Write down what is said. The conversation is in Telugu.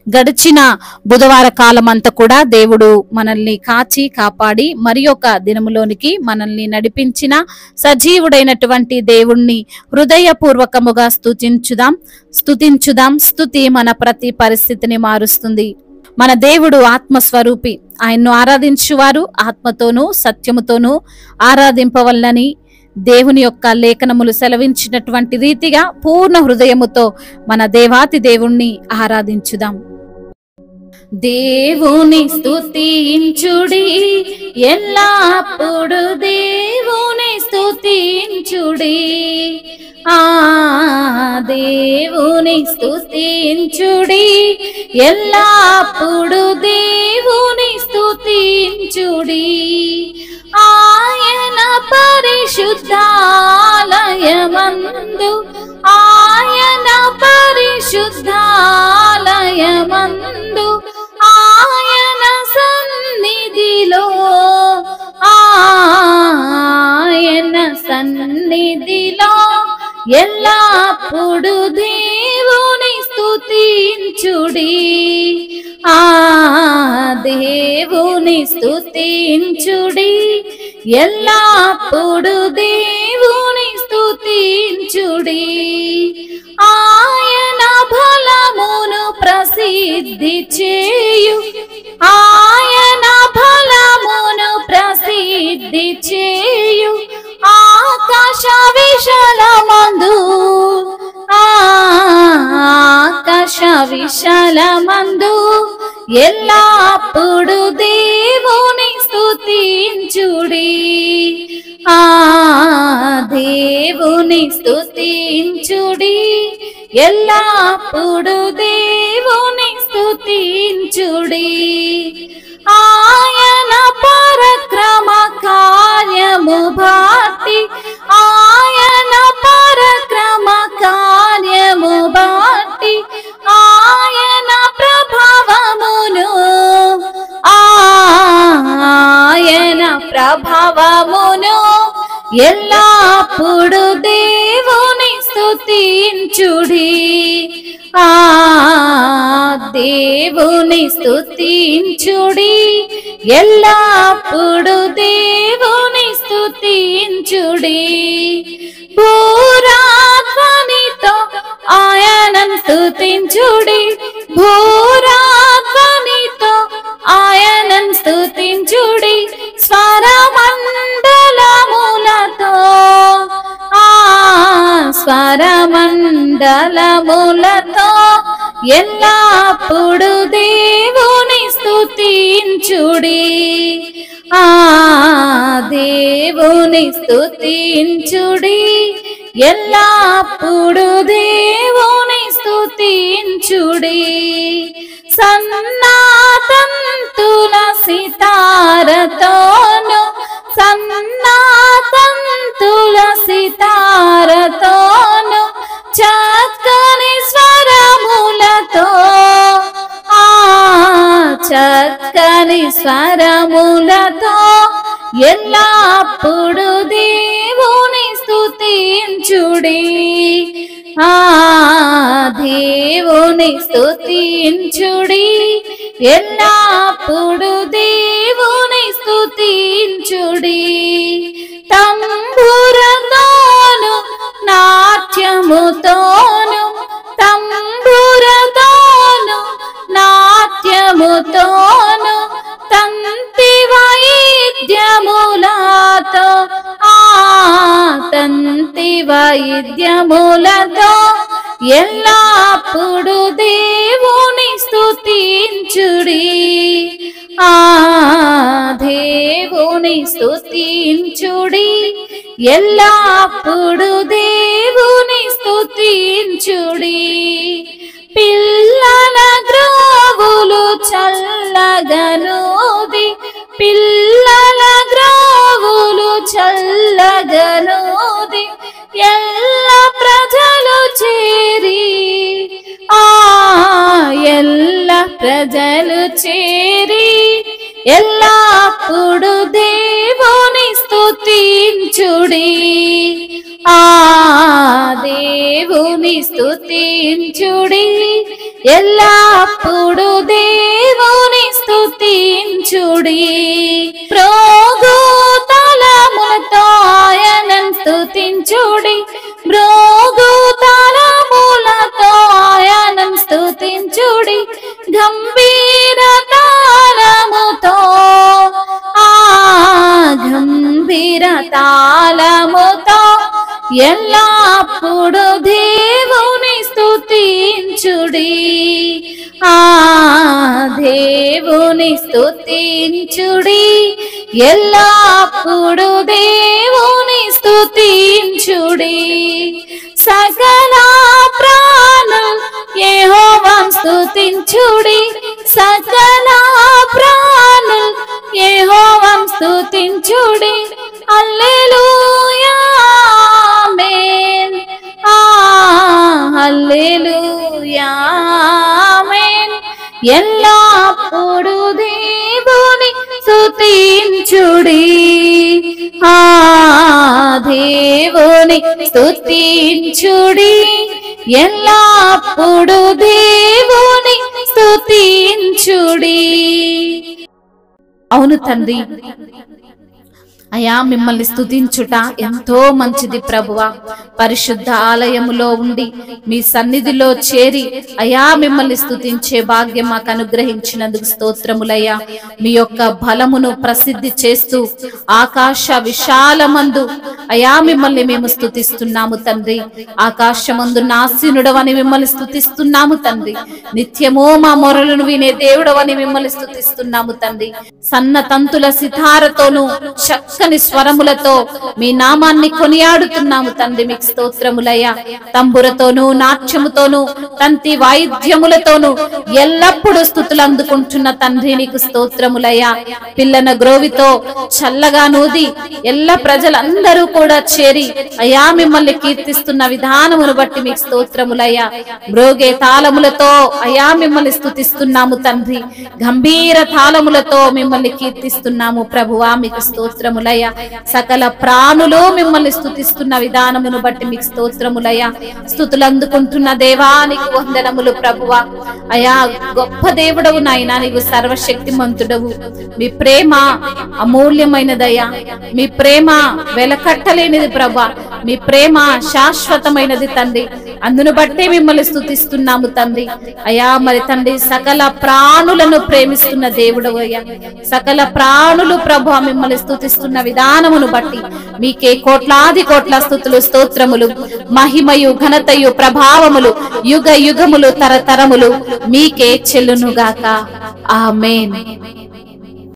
గడిచిన బుధవార కాలం అంతా కూడా దేవుడు మనల్ని కాచి కాపాడి మరి ఒక దినములోనికి మనల్ని నడిపించిన సజీవుడైనటువంటి దేవుణ్ణి హృదయపూర్వకముగా స్తుతించుదాం. స్తుతి మన ప్రతి పరిస్థితిని మారుస్తుంది. మన దేవుడు ఆత్మస్వరూపి. ఆయన్ను ఆరాధించువారు ఆత్మతోనూ సత్యముతోనూ ఆరాధింపవల్లని దేవుని యొక్క లేఖనములు సెలవించినటువంటి రీతిగా పూర్ణ హృదయముతో మన దేవాతి దేవుణ్ణి ఆరాధించుదాం. దేవుని స్తుతించుడి, ఎల్లప్పుడు దేవుని స్తుతించుడి. దేవుని స్తుతించుడి, ఎల్లప్పుడు దేవుని స్తుతించుడి. ఆయన పరిశుద్ధాలయమందు, ఆయన పరిశుద్ధాలయమందు, ఆయన సన్నిధిలో, ఆయన సన్నిధిలో ఎల్లప్పుడు దేవుని స్తుతించుడి. దేవుని స్తుతించుడి, ఎల్లప్పుడు దేవుని స్తుతించుడి. ఆయన బలమును ప్రసిద్ధి చేయు, ఆయన బలమును ప్రసిద్ధి చేయు. ఆకాశ విశాలమందు, ఆకాశ విశాలమందు ఎల్లప్పుడు దేవుని స్తుతించుడి. దేవుని స్తుతించుడి, ఎల్లప్పుడు దేవుని స్తుతించుడి. ఆయన పరక్రమ కార్యము బట్టి, ఆయన పరక్రమ కార్యము బట్టి, ఆయన ప్రభావమును, ఆయన ప్రభావమును ఎల్లప్పుడు దేవుని స్తుతించుడి. దేవుని స్తుతించుడి, ఎల్లప్పుడు దేవుని స్తుతించుడి. భూరాధ్వనితో ఆయనను స్తుతించుడి, భూరాధ్వనితో ఆయనను స్తుతించుడి. స్వరమండలములతో, స్వరమండలములతో ఎల్లప్పుడు దేవుని స్తుతించుడి. దేవుని స్తుతించుడి, ఎల్లప్పుడు దేవుని స్తుతించుడి. సన్నాతంతుల సితారతోను, సన్నాతంతుల సితారతోను, చక్కని స్వరములతో, చక్కని స్వరములతో ఎల్లప్పుడు దేవుని స్తుతించుడి. దేవుని స్తుతించుడి, ఎల్లప్పుడు దేవుని స్తుతించుడి. తంబురతోను నాట్యముతోను, తంబురతోను నాట్యముతోను, తంతి వాయిద్యములతో, తంతి వాయిద్యములతో ఎల్లప్పుడు దేవుని స్తుతించుడి. దేవుని స్తుతించుడి, ఎల్లప్పుడు దేవుని స్తుతించుడి. పిల్లల గ్రోవులు చల్లగనూది, పిల్లల గ్రోవులు చల్లగనూది, ఎల్ల ప్రజలు చేరి, ఎల్ల ప్రజలు చేరి ఎల్లప్పుడు దేవుని స్తుతించుడి. దేవుని స్తుతించుడి, ఎల్లప్పుడు దేవుని స్తుతించుడి. మ్రోగు తాళములతో ఆయనను స్తుతించుడి, మ్రోగు తాళములతో ఆయనను స్తుతించుడి. గంభీర తాళముతో, గంభీర తాళముతో ఎల్లప్పుడు దేవుని స్తుతించుడి. దేవుని స్తుతించుడి, ఎల్లప్పుడు దేవుని స్తుతించుడి. సకల ప్రాణులు యెహోవాను స్తుతించుడి, సకల ప్రాణులు యెహోవాను స్తుతించుడి. హల్లెలూయా ఆమేన్, హల్లెలూయా ఆమేన్. ఎల్లప్పుడు దేవుని స్తుతించుడి, దేవుని స్తుతించుడి, ఎల్లప్పుడు దేవుని స్తుతించుడి. అవును తండ్రి, అయా మిమ్మల్ని స్తుతించుట ఎంతో మంచిది ప్రభువా. పరిశుద్ధ ఆలయములో ఉండి మీ సన్నిధిలో చేరి అయా మిమ్మల్ని స్తుతించే భాగ్యం మాకు అనుగ్రహించినందుకు స్తోత్రములయ్యా. మీ యొక్క బలమును ప్రసిద్ధి చేస్తూ ఆకాశ విశాలమందు అయా మిమ్మల్ని మేము స్తుతిస్తున్నాము తండ్రి. ఆకాశమందు నాసీనుడవని మిమ్మల్ని స్తుతిస్తున్నాము తండ్రి. నిత్యము మా మొరలను వినే దేవుడవని మిమ్మల్ని స్తుతిస్తున్నాము తండ్రి. సన్న తంతుల సితారతోను చక్కని స్వరములతో మీ నామాన్ని కొనియాడుతున్నాము తండ్రి. మీకు స్తోత్రములయ్యా. తంబురతోను నాట్యముతోను తంతి వాయిద్యములతోను ఎల్లప్పుడూ స్తుతులు అందుకుంటున్న తండ్రి నీకు స్తోత్రములయ్యా. పిల్లన గ్రోవితో చల్లగా నూది ఎల్ల ప్రజలందరూ కూడా చేరి అయా మిమ్మల్ని కీర్తిస్తున్న విధానమును బట్టి మీకు స్తోత్రములయ్యా. మ్రోగే తాళములతో అయా మిమ్మల్ని స్తుతిస్తున్నాము తండ్రి. గంభీర తాళములతో మిమ్మల్ని కీర్తిస్తున్నాము ప్రభువా. మీకు స్తోత్రములయ్యా. సకల ప్రాణులు మిమ్మల్ని స్తుతిస్తున్న విధానమును బట్టి మీకు స్తోత్రములయ్యా. స్తుతులు అందుకుంటున్న దేవానికి వందనములు ప్రభువా. అయా గొప్ప దేవుడవు నాయనా, నీవు సర్వశక్తిమంతుడవు. మీ ప్రేమ అమూల్యమైనదయ్యా. మీ ప్రేమ వెలకట్టలేనిది ప్రభా. మీ ప్రేమ శాశ్వతమైనది తండ్రి. అందును బట్టే మిమ్మల్ని స్తుతిస్తున్నాము తండ్రి. అయా మరి తండ్రి సకల ప్రాణులను ప్రేమిస్తున్న దేవుడవు అయ్యా. సకల ప్రాణులు ప్రభు మిమ్మల్ని స్తుతిస్తున్న విధానమును బట్టి మీకే కోట్లాది కోట్ల స్తుతులు స్తోత్రములు మహిమయు ఘనతయు ప్రభావములు యుగ యుగములు తరతరములు మీకే చెల్లునుగాక. ఆమేన్.